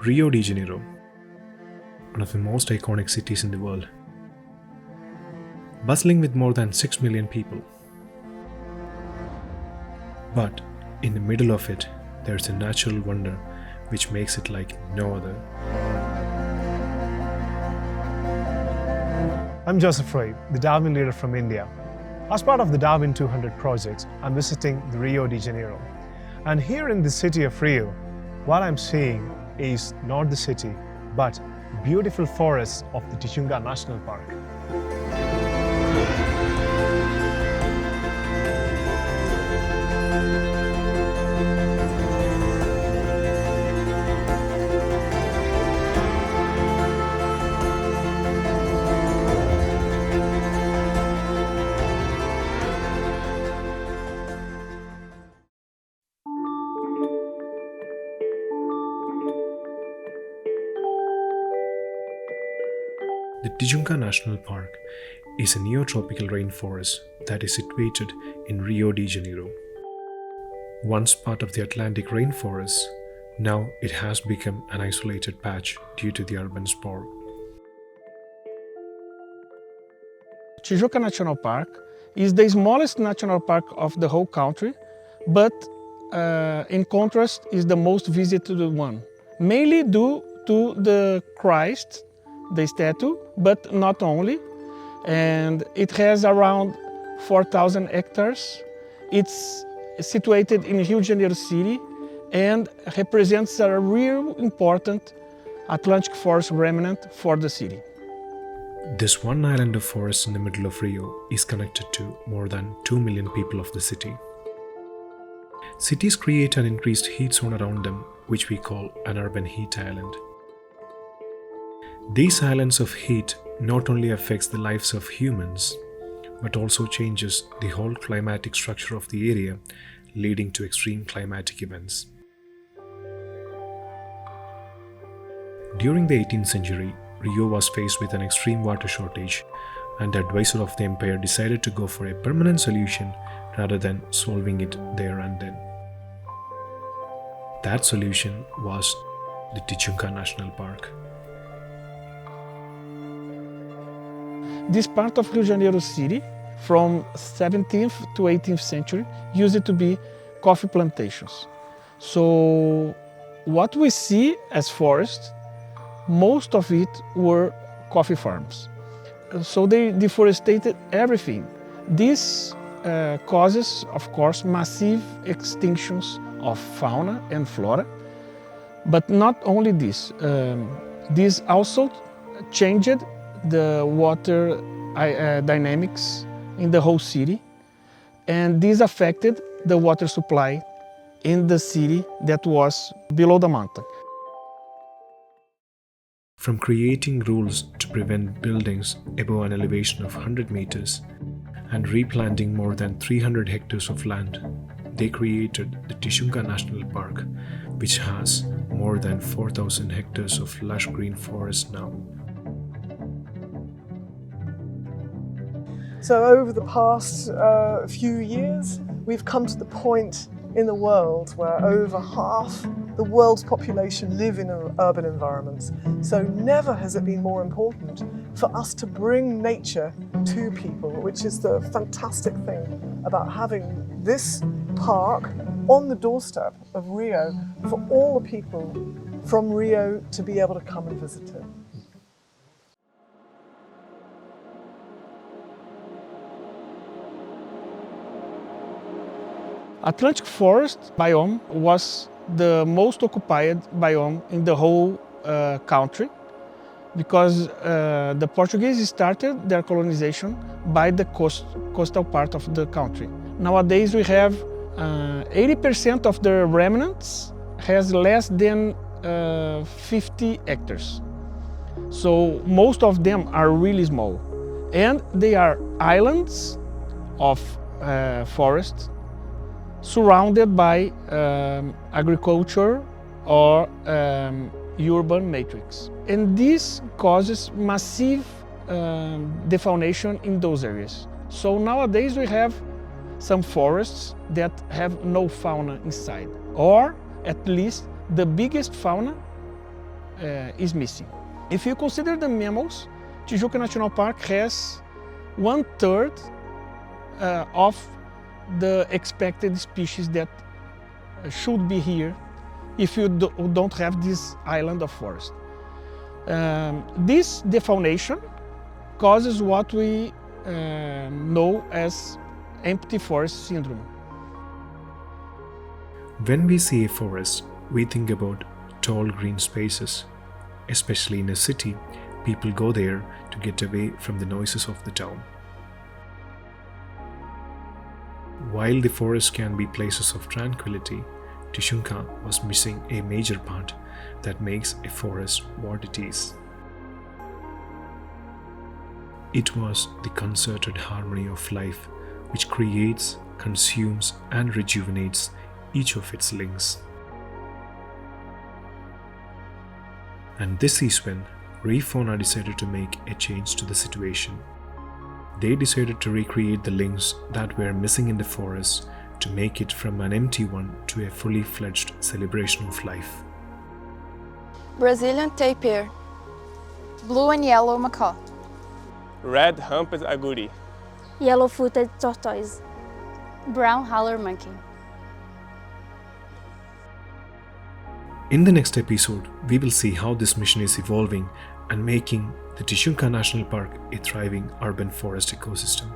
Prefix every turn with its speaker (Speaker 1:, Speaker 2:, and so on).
Speaker 1: Rio de Janeiro, one of the most iconic cities in the world, bustling with more than 6 million people. But in the middle of it, there's a natural wonder which makes it like no other.
Speaker 2: I'm Joseph Roy, the Darwin Leader from India. As part of the Darwin 200 project, I'm visiting the Rio de Janeiro. And here in the city of Rio, what I'm seeing is not the city, but beautiful forests of the Tijuca National Park.
Speaker 1: The Tijuca National Park is a neotropical rainforest that is situated in Rio de Janeiro. Once part of the Atlantic rainforest, now it has become an isolated patch due to the urban sprawl.
Speaker 3: Tijuca National Park is the smallest national park of the whole country, but in contrast is the most visited one, mainly due to the Christ, the statue, but not only. And it has around 4,000 hectares. It's situated in Rio de Janeiro city and represents a real important Atlantic forest remnant for the city.
Speaker 1: This one island of forest in the middle of Rio is connected to more than 2 million people of the city. Cities create an increased heat zone around them, which we call an urban heat island. These islands of heat not only affects the lives of humans, but also changes the whole climatic structure of the area, leading to extreme climatic events. During the 18th century, Rio was faced with an extreme water shortage, and the advisor of the empire decided to go for a permanent solution rather than solving it there and then. That solution was the Tijuca National Park.
Speaker 3: This part of Rio de Janeiro city, from 17th to 18th century, used to be coffee plantations. So what we see as forest, most of it were coffee farms. So they deforested everything. This causes, of course, massive extinctions of fauna and flora. But not only this, this also changed the water dynamics in the whole city, and this affected the water supply in the city that was below the mountain.
Speaker 1: From creating rules to prevent buildings above an elevation of 100 meters and replanting more than 300 hectares of land, they created the Tijuca National Park, which has more than 4,000 hectares of lush green forest now.
Speaker 4: So over the past few years, we've come to the point in the world where over half the world's population live in urban environments. So never has it been more important for us to bring nature to people, which is the fantastic thing about having this park on the doorstep of Rio for all the people from Rio to be able to come and visit it.
Speaker 3: Atlantic forest biome was the most occupied biome in the whole country because the Portuguese started their colonization by the coastal part of the country. Nowadays we have 80% of the remnants has less than 50 hectares. So most of them are really small, and they are islands of forest surrounded by agriculture or urban matrix. And this causes massive defaunation in those areas. So nowadays we have some forests that have no fauna inside, or at least the biggest fauna is missing. If you consider the mammals, Tijuca National Park has 1/3 of the expected species that should be here if you don't have this island of forest. This defaunation causes what we know as empty forest syndrome.
Speaker 1: When we see a forest, we think about tall green spaces. Especially in a city, people go there to get away from the noises of the town. While the forest can be places of tranquility, Tijuca was missing a major part that makes a forest what it is. It was the concerted harmony of life which creates, consumes, and rejuvenates each of its links. And this is when Refauna decided to make a change to the situation. They decided to recreate the links that were missing in the forest to make it from an empty one to a fully fledged celebration of life.
Speaker 5: Brazilian tapir, blue and yellow macaw,
Speaker 6: Red humped agouti,
Speaker 7: yellow-footed tortoise,
Speaker 5: brown howler monkey.
Speaker 1: In the next episode, we will see how this mission is evolving and making the Tijuca National Park a thriving urban forest ecosystem.